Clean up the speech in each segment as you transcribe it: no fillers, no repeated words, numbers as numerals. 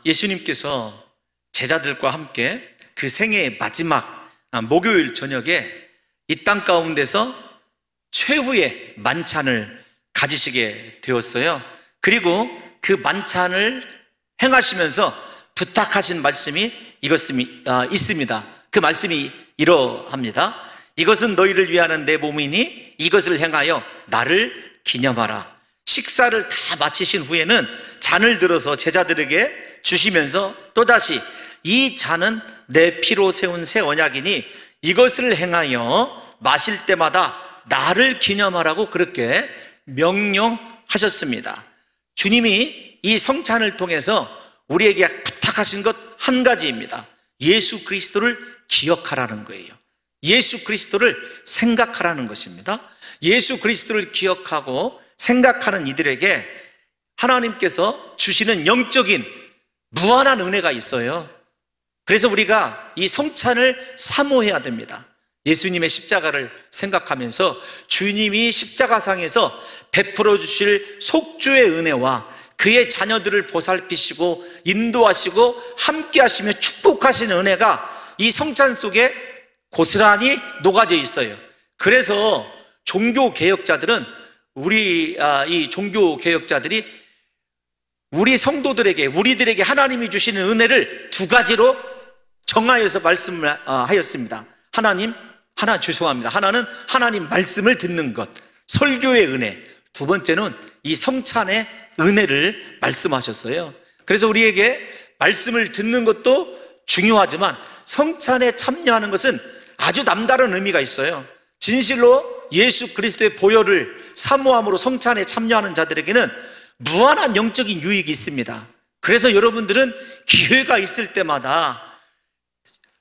예수님께서 제자들과 함께 그 생애의 마지막 목요일 저녁에 이 땅 가운데서 최후의 만찬을 가지시게 되었어요. 그리고 그 만찬을 행하시면서 부탁하신 말씀이 있습니다. 그 말씀이 이러합니다. 이것은 너희를 위하는 내 몸이니 이것을 행하여 나를 기념하라. 식사를 다 마치신 후에는 잔을 들어서 제자들에게 주시면서 또다시 이 잔은 내 피로 세운 새 언약이니 이것을 행하여 마실 때마다 나를 기념하라고 그렇게 명령하셨습니다. 주님이 이 성찬을 통해서 우리에게 부탁하신 것 한 가지입니다. 예수 그리스도를 기억하라는 거예요. 예수 그리스도를 생각하라는 것입니다. 예수 그리스도를 기억하고 생각하는 이들에게 하나님께서 주시는 영적인 무한한 은혜가 있어요. 그래서 우리가 이 성찬을 사모해야 됩니다. 예수님의 십자가를 생각하면서 주님이 십자가상에서 베풀어 주실 속죄의 은혜와 그의 자녀들을 보살피시고 인도하시고 함께 하시며 축복하시는 은혜가 이 성찬 속에 고스란히 녹아져 있어요. 그래서 종교개혁자들은 이 종교개혁자들이 우리 성도들에게, 우리들에게 하나님이 주시는 은혜를 두 가지로 정하여서 말씀을 하였습니다. 하나는 하나님 말씀을 듣는 것, 설교의 은혜. 두 번째는 이 성찬의 은혜를 말씀하셨어요. 그래서 우리에게 말씀을 듣는 것도 중요하지만 성찬에 참여하는 것은 아주 남다른 의미가 있어요. 진실로 예수 그리스도의 보혈을 사모함으로 성찬에 참여하는 자들에게는 무한한 영적인 유익이 있습니다. 그래서 여러분들은 기회가 있을 때마다,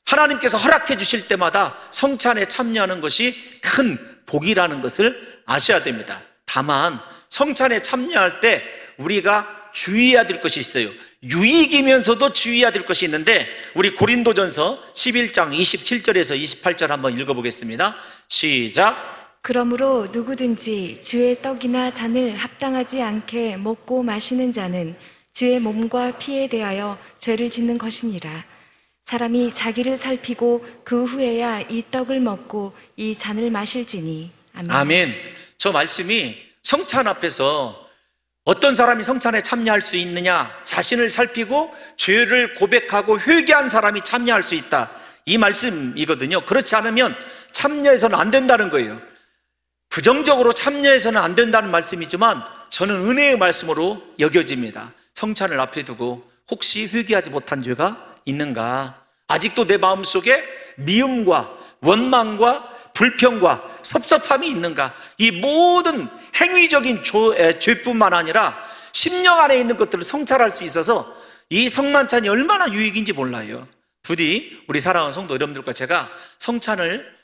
하나님께서 허락해 주실 때마다 성찬에 참여하는 것이 큰 복이라는 것을 아셔야 됩니다. 다만 성찬에 참여할 때 우리가 주의해야 될 것이 있어요. 유익이면서도 주의해야 될 것이 있는데, 우리 고린도전서 11장 27절에서 28절 한번 읽어보겠습니다. 시작. 그러므로 누구든지 주의 떡이나 잔을 합당하지 않게 먹고 마시는 자는 주의 몸과 피에 대하여 죄를 짓는 것이니라. 사람이 자기를 살피고 그 후에야 이 떡을 먹고 이 잔을 마실지니. 아멘. 아멘. 저 말씀이 성찬 앞에서 어떤 사람이 성찬에 참여할 수 있느냐, 자신을 살피고 죄를 고백하고 회개한 사람이 참여할 수 있다, 이 말씀이거든요. 그렇지 않으면 참여해서는 안 된다는 거예요. 부정적으로 참여해서는 안 된다는 말씀이지만 저는 은혜의 말씀으로 여겨집니다. 성찬을 앞에 두고 혹시 회개하지 못한 죄가 있는가, 아직도 내 마음속에 미움과 원망과 불평과 섭섭함이 있는가, 이 모든 행위적인 죄뿐만 아니라 심령 안에 있는 것들을 성찰할 수 있어서 이 성만찬이 얼마나 유익인지 몰라요. 부디 우리 사랑하는 성도 여러분들과 제가 성찬을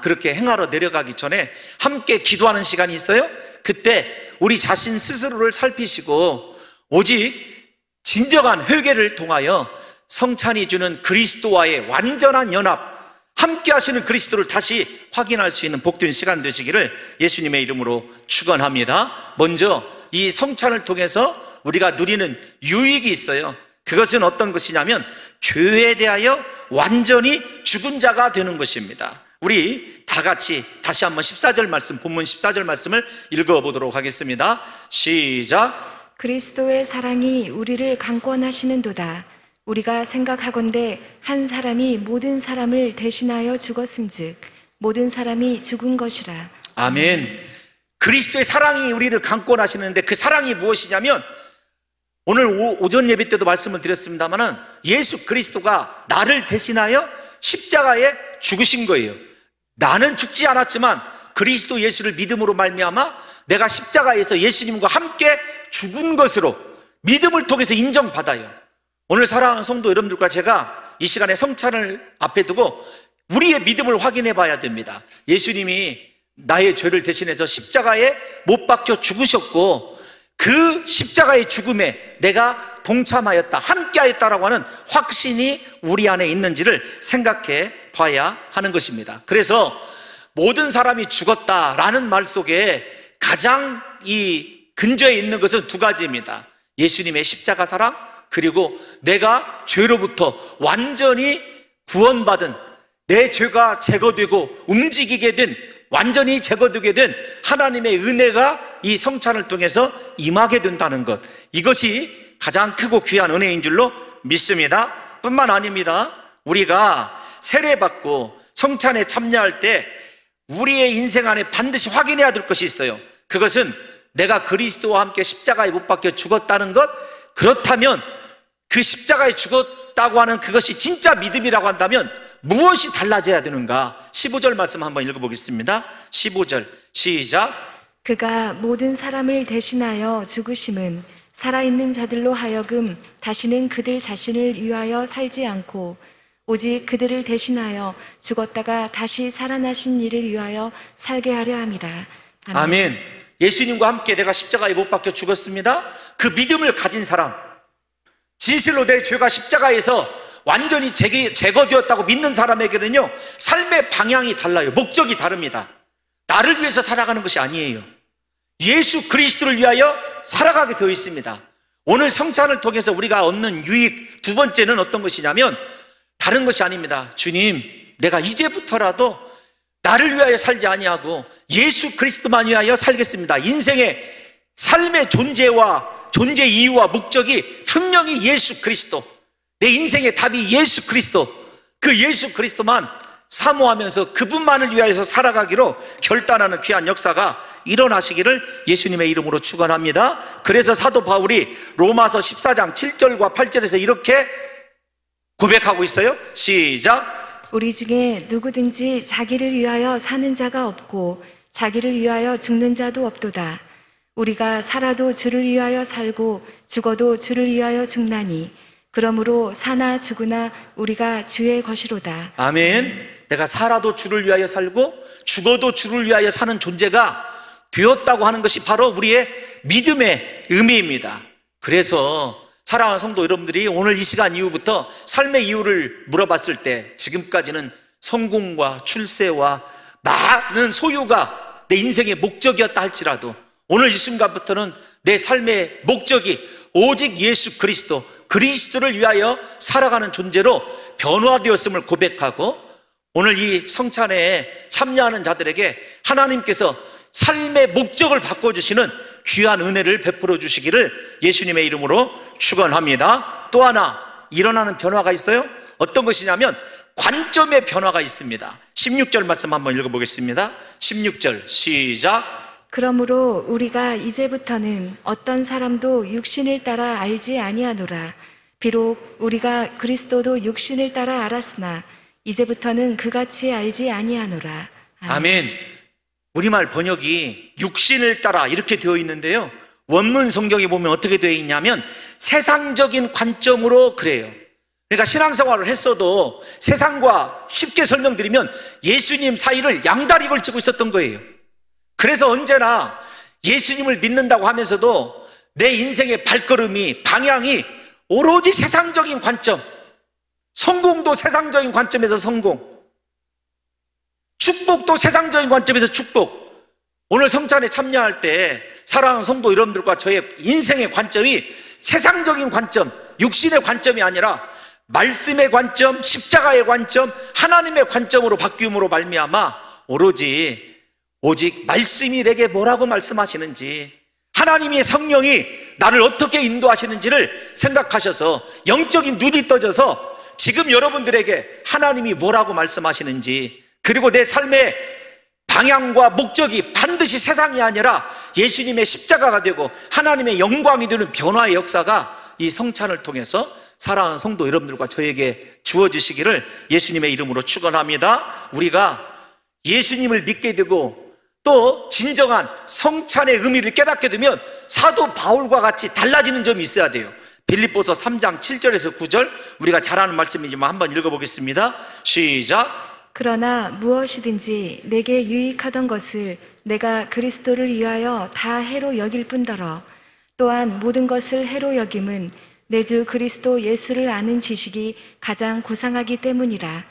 그렇게 행하러 내려가기 전에 함께 기도하는 시간이 있어요. 그때 우리 자신 스스로를 살피시고 오직 진정한 회개를 통하여 성찬이 주는 그리스도와의 완전한 연합, 함께 하시는 그리스도를 다시 확인할 수 있는 복된 시간 되시기를 예수님의 이름으로 축원합니다. 먼저 이 성찬을 통해서 우리가 누리는 유익이 있어요. 그것은 어떤 것이냐면 죄에 대하여 완전히 죽은 자가 되는 것입니다. 우리 다 같이 다시 한번 14절 말씀, 본문 14절 말씀을 읽어보도록 하겠습니다. 시작. 그리스도의 사랑이 우리를 강권하시는도다. 우리가 생각하건대 한 사람이 모든 사람을 대신하여 죽었은즉 모든 사람이 죽은 것이라. 아멘. 그리스도의 사랑이 우리를 강권하시는데 그 사랑이 무엇이냐면, 오늘 오전 예배 때도 말씀을 드렸습니다마는 예수 그리스도가 나를 대신하여 십자가에 죽으신 거예요. 나는 죽지 않았지만 그리스도 예수를 믿음으로 말미암아 내가 십자가에서 예수님과 함께 죽은 것으로 믿음을 통해서 인정받아요. 오늘 사랑하는 성도 여러분들과 제가 이 시간에 성찬을 앞에 두고 우리의 믿음을 확인해 봐야 됩니다. 예수님이 나의 죄를 대신해서 십자가에 못 박혀 죽으셨고 그 십자가의 죽음에 내가 동참하였다, 함께하였다라고 하는 확신이 우리 안에 있는지를 생각해 봐야 하는 것입니다. 그래서 모든 사람이 죽었다라는 말 속에 가장 이 근저에 있는 것은 두 가지입니다. 예수님의 십자가 사랑, 그리고 내가 죄로부터 완전히 구원받은, 내 죄가 제거되고 움직이게 된, 완전히 제거되게 된 하나님의 은혜가 이 성찬을 통해서 임하게 된다는 것, 이것이 가장 크고 귀한 은혜인 줄로 믿습니다. 뿐만 아닙니다. 우리가 세례받고 성찬에 참여할 때 우리의 인생 안에 반드시 확인해야 될 것이 있어요. 그것은 내가 그리스도와 함께 십자가에 못 박혀 죽었다는 것. 그렇다면 그 십자가에 죽었다고 하는 그것이 진짜 믿음이라고 한다면 무엇이 달라져야 되는가? 15절 말씀 한번 읽어보겠습니다. 15절 시작. 그가 모든 사람을 대신하여 죽으심은 살아있는 자들로 하여금 다시는 그들 자신을 위하여 살지 않고 오직 그들을 대신하여 죽었다가 다시 살아나신 이를 위하여 살게 하려 함이라. 아멘. 아멘. 예수님과 함께 내가 십자가에 못 박혀 죽었습니다. 그 믿음을 가진 사람, 진실로 내 죄가 십자가에서 완전히 제거되었다고 믿는 사람에게는요, 삶의 방향이 달라요. 목적이 다릅니다. 나를 위해서 살아가는 것이 아니에요. 예수 그리스도를 위하여 살아가게 되어 있습니다. 오늘 성찬을 통해서 우리가 얻는 유익 두 번째는 어떤 것이냐면 다른 것이 아닙니다. 주님, 내가 이제부터라도 나를 위하여 살지 아니하고 예수 그리스도만 위하여 살겠습니다. 인생의 삶의 존재 이유와 목적이 분명히 예수 그리스도, 내 인생의 답이 예수 그리스도, 그 예수 그리스도만 사모하면서 그분만을 위하여서 살아가기로 결단하는 귀한 역사가 일어나시기를 예수님의 이름으로 축원합니다. 그래서 사도 바울이 로마서 14장 7절과 8절에서 이렇게 고백하고 있어요. 시작. 우리 중에 누구든지 자기를 위하여 사는 자가 없고 자기를 위하여 죽는 자도 없도다. 우리가 살아도 주를 위하여 살고 죽어도 주를 위하여 죽나니 그러므로 사나 죽으나 우리가 주의 것이로다. 아멘. 내가 살아도 주를 위하여 살고 죽어도 주를 위하여 사는 존재가 되었다고 하는 것이 바로 우리의 믿음의 의미입니다. 그래서 사랑하는 성도 여러분들이 오늘 이 시간 이후부터 삶의 이유를 물어봤을 때 지금까지는 성공과 출세와 많은 소유가 내 인생의 목적이었다 할지라도 오늘 이 순간부터는 내 삶의 목적이 오직 예수 그리스도, 그리스도를 위하여 살아가는 존재로 변화되었음을 고백하고 오늘 이 성찬에 참여하는 자들에게 하나님께서 삶의 목적을 바꿔주시는 귀한 은혜를 베풀어 주시기를 예수님의 이름으로 축원합니다. 또 하나 일어나는 변화가 있어요. 어떤 것이냐면 관점의 변화가 있습니다. 16절 말씀 한번 읽어보겠습니다. 16절 시작. 그러므로 우리가 이제부터는 어떤 사람도 육신을 따라 알지 아니하노라. 비록 우리가 그리스도도 육신을 따라 알았으나 이제부터는 그같이 알지 아니하노라. 아멘. 우리말 번역이 육신을 따라 이렇게 되어 있는데요, 원문 성경에 보면 어떻게 되어 있냐면 세상적인 관점으로 그래요. 그러니까 신앙생활을 했어도 세상과 쉽게 설명드리면 예수님 사이를 양다리 걸치고 있었던 거예요. 그래서 언제나 예수님을 믿는다고 하면서도 내 인생의 발걸음이, 방향이 오로지 세상적인 관점, 성공도 세상적인 관점에서 성공, 축복도 세상적인 관점에서 축복. 오늘 성찬에 참여할 때 사랑하는 성도 여러분들과 저의 인생의 관점이 세상적인 관점, 육신의 관점이 아니라 말씀의 관점, 십자가의 관점, 하나님의 관점으로 바뀌음으로 말미암아 오직 말씀이 내게 뭐라고 말씀하시는지, 하나님의 성령이 나를 어떻게 인도하시는지를 생각하셔서 영적인 눈이 떠져서 지금 여러분들에게 하나님이 뭐라고 말씀하시는지, 그리고 내 삶의 방향과 목적이 반드시 세상이 아니라 예수님의 십자가가 되고 하나님의 영광이 되는 변화의 역사가 이 성찬을 통해서 사랑하는 성도 여러분들과 저에게 주어지시기를 예수님의 이름으로 축원합니다. 우리가 예수님을 믿게 되고 또 진정한 성찬의 의미를 깨닫게 되면 사도 바울과 같이 달라지는 점이 있어야 돼요. 빌립보서 3장 7절에서 9절 우리가 잘 아는 말씀이지만 한번 읽어보겠습니다. 시작. 그러나 무엇이든지 내게 유익하던 것을 내가 그리스도를 위하여 다 해로 여길 뿐더러 또한 모든 것을 해로 여김은 내 주 그리스도 예수를 아는 지식이 가장 고상하기 때문이라.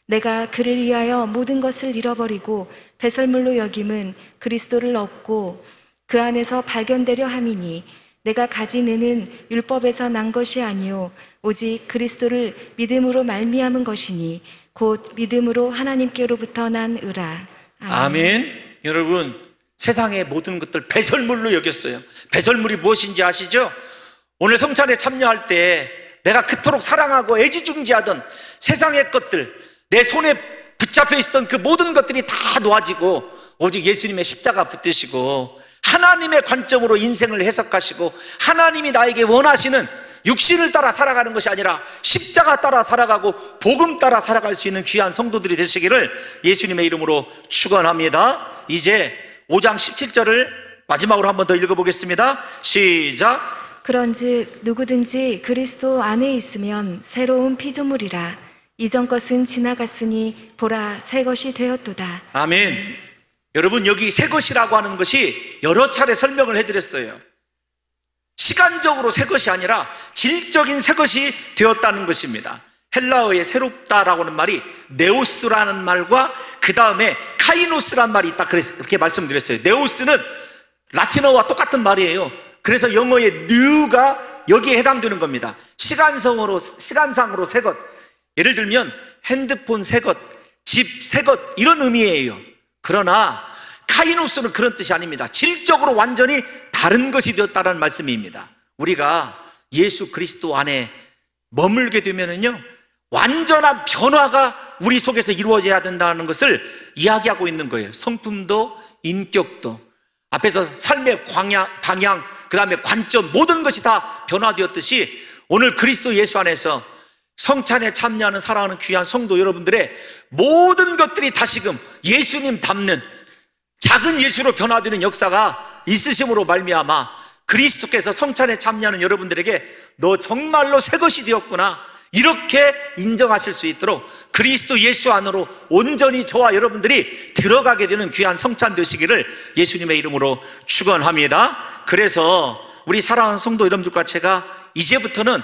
내가 그를 위하여 모든 것을 잃어버리고 배설물로 여김은 그리스도를 얻고 그 안에서 발견되려 함이니 내가 가진 은은 율법에서 난 것이 아니요 오직 그리스도를 믿음으로 말미암은 것이니 곧 믿음으로 하나님께로부터 난 의라. 아멘. 여러분, 세상의 모든 것들 배설물로 여겼어요. 배설물이 무엇인지 아시죠? 오늘 성찬에 참여할 때 내가 그토록 사랑하고 애지중지하던 세상의 것들, 내 손에 붙잡혀 있었던 그 모든 것들이 다 놓아지고 오직 예수님의 십자가 붙드시고 하나님의 관점으로 인생을 해석하시고 하나님이 나에게 원하시는 육신을 따라 살아가는 것이 아니라 십자가 따라 살아가고 복음 따라 살아갈 수 있는 귀한 성도들이 되시기를 예수님의 이름으로 축원합니다. 이제 5장 17절을 마지막으로 한 번 더 읽어보겠습니다. 시작. 그런즉 누구든지 그리스도 안에 있으면 새로운 피조물이라. 이전 것은 지나갔으니 보라 새 것이 되었도다. 아멘. 여러분, 여기 새 것이라고 하는 것이 여러 차례 설명을 해드렸어요. 시간적으로 새 것이 아니라 질적인 새 것이 되었다는 것입니다. 헬라어의 새롭다라고 하는 말이 네오스라는 말과 그 다음에 카이노스라는 말이 있다, 그렇게 말씀드렸어요. 네오스는 라틴어와 똑같은 말이에요. 그래서 영어의 new가 여기에 해당되는 겁니다. 시간상으로 새 것, 예를 들면 핸드폰 새 것, 집 새 것, 이런 의미예요. 그러나 카이노스는 그런 뜻이 아닙니다. 질적으로 완전히 다른 것이 되었다는 말씀입니다. 우리가 예수 그리스도 안에 머물게 되면은요, 완전한 변화가 우리 속에서 이루어져야 된다는 것을 이야기하고 있는 거예요. 성품도 인격도, 앞에서 삶의 방향, 그 다음에 관점, 모든 것이 다 변화되었듯이 오늘 그리스도 예수 안에서 성찬에 참여하는 사랑하는 귀한 성도 여러분들의 모든 것들이 다시금 예수님 닮는 작은 예수로 변화되는 역사가 있으심으로 말미암아 그리스도께서 성찬에 참여하는 여러분들에게 너 정말로 새 것이 되었구나, 이렇게 인정하실 수 있도록 그리스도 예수 안으로 온전히 저와 여러분들이 들어가게 되는 귀한 성찬 되시기를 예수님의 이름으로 축원합니다. 그래서 우리 사랑하는 성도 여러분들과 제가 이제부터는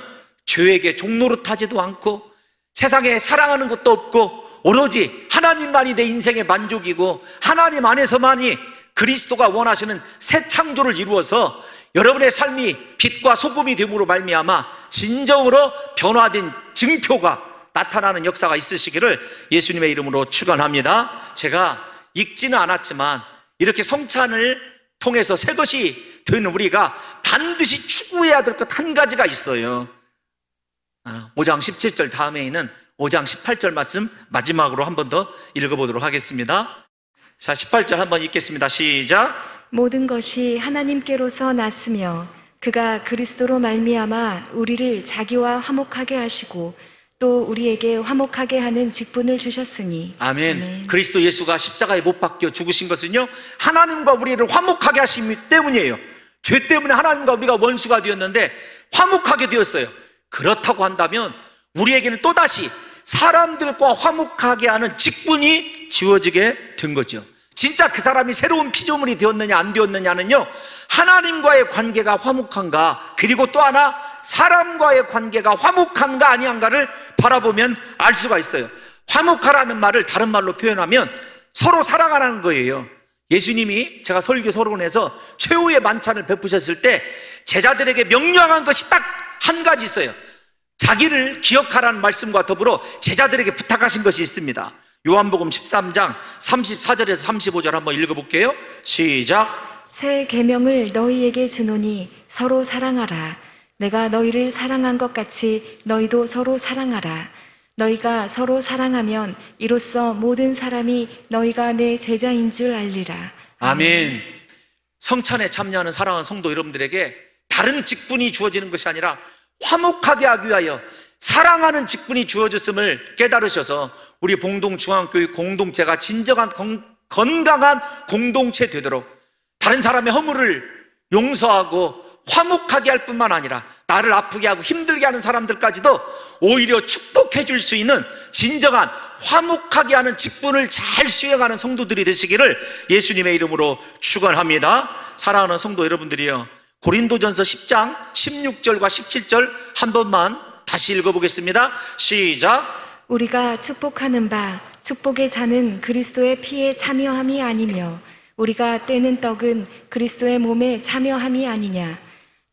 죄에게 종노릇하지도 않고 세상에 사랑하는 것도 없고 오로지 하나님만이 내 인생의 만족이고 하나님 안에서만이 그리스도가 원하시는 새 창조를 이루어서 여러분의 삶이 빛과 소금이 됨으로 말미암아 진정으로 변화된 증표가 나타나는 역사가 있으시기를 예수님의 이름으로 축원합니다. 제가 읽지는 않았지만 이렇게 성찬을 통해서 새 것이 되는 우리가 반드시 추구해야 될 것 한 가지가 있어요. 5장 17절 다음에 있는 5장 18절 말씀 마지막으로 한 번 더 읽어보도록 하겠습니다. 자, 18절 한번 읽겠습니다. 시작. 모든 것이 하나님께로서 났으며 그가 그리스도로 말미암아 우리를 자기와 화목하게 하시고 또 우리에게 화목하게 하는 직분을 주셨으니. 아멘. 아멘. 그리스도 예수가 십자가에 못 박혀 죽으신 것은요, 하나님과 우리를 화목하게 하시기 때문이에요. 죄 때문에 하나님과 우리가 원수가 되었는데 화목하게 되었어요. 그렇다고 한다면 우리에게는 또다시 사람들과 화목하게 하는 직분이 지워지게 된 거죠. 진짜 그 사람이 새로운 피조물이 되었느냐 안 되었느냐는요, 하나님과의 관계가 화목한가, 그리고 또 하나 사람과의 관계가 화목한가 아니한가를 바라보면 알 수가 있어요. 화목하라는 말을 다른 말로 표현하면 서로 사랑하라는 거예요. 예수님이 제가 설교 서론에서 최후의 만찬을 베푸셨을 때 제자들에게 명령한 것이 딱 한 가지 있어요. 자기를 기억하라는 말씀과 더불어 제자들에게 부탁하신 것이 있습니다. 요한복음 13장 34절에서 35절 한번 읽어볼게요. 시작. 새 계명을 너희에게 주노니 서로 사랑하라. 내가 너희를 사랑한 것 같이 너희도 서로 사랑하라. 너희가 서로 사랑하면 이로써 모든 사람이 너희가 내 제자인 줄 알리라. 아멘. 성찬에 참여하는 사랑하는 성도 여러분들에게 다른 직분이 주어지는 것이 아니라 화목하게 하기 위하여 사랑하는 직분이 주어졌음을 깨달으셔서 우리 봉동중앙교회 공동체가 진정한 건강한 공동체 되도록 다른 사람의 허물을 용서하고 화목하게 할 뿐만 아니라 나를 아프게 하고 힘들게 하는 사람들까지도 오히려 축복해 줄 수 있는 진정한 화목하게 하는 직분을 잘 수행하는 성도들이 되시기를 예수님의 이름으로 축원합니다. 사랑하는 성도 여러분들이요, 고린도전서 10장 16절과 17절 한 번만 다시 읽어보겠습니다. 시작. 우리가 축복하는 바 축복의 잔은 그리스도의 피에 참여함이 아니며 우리가 떼는 떡은 그리스도의 몸에 참여함이 아니냐.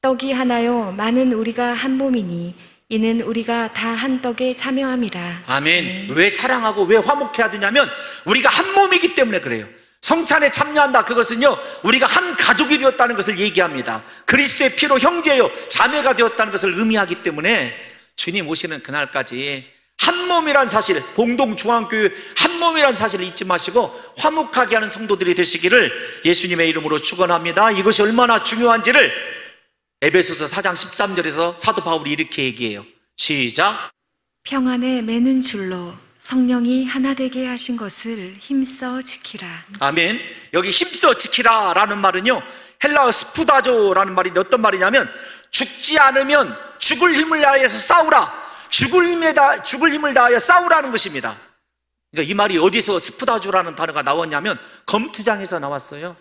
떡이 하나요 많은 우리가 한 몸이니 이는 우리가 다 한 떡에 참여함이라. 아멘. 왜 사랑하고 왜 화목해야 되냐면 우리가 한 몸이기 때문에 그래요. 성찬에 참여한다, 그것은요 우리가 한 가족이 되었다는 것을 얘기합니다. 그리스도의 피로 형제요 자매가 되었다는 것을 의미하기 때문에 주님 오시는 그날까지 한 몸이란 사실, 봉동중앙교회 한 몸이란 사실을 잊지 마시고 화목하게 하는 성도들이 되시기를 예수님의 이름으로 축원합니다. 이것이 얼마나 중요한지를 에베소서 4장 13절에서 사도 바울이 이렇게 얘기해요. 시작. 평안에 매는 줄로 성령이 하나 되게 하신 것을 힘써 지키라. 아멘. 여기 힘써 지키라 라는 말은요 헬라어 스푸다조라는 말인데 어떤 말이냐면 죽지 않으면 죽을 힘을 다해서 싸우라, 죽을 힘을 다하여 싸우라는 것입니다. 그러니까 이 말이 어디서 스푸다조라는 단어가 나왔냐면 검투장에서 나왔어요.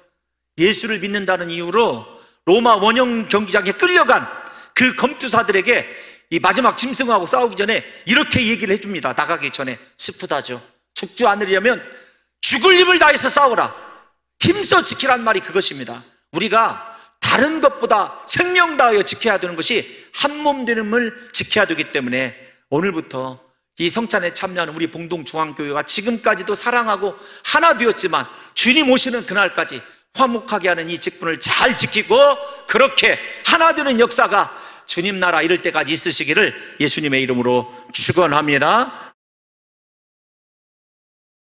예수를 믿는다는 이유로 로마 원형 경기장에 끌려간 그 검투사들에게 이 마지막 짐승하고 싸우기 전에 이렇게 얘기를 해줍니다. 나가기 전에 스푸다조, 죽지 않으려면 죽을 힘을 다해서 싸우라, 힘써 지키란 말이 그것입니다. 우리가 다른 것보다 생명 다하여 지켜야 되는 것이 한 몸 되는을 지켜야 되기 때문에 오늘부터 이 성찬에 참여하는 우리 봉동중앙교회가 지금까지도 사랑하고 하나 되었지만 주님 오시는 그날까지 화목하게 하는 이 직분을 잘 지키고 그렇게 하나 되는 역사가 주님 나라 이를 때까지 있으시기를 예수님의 이름으로 축원합니다.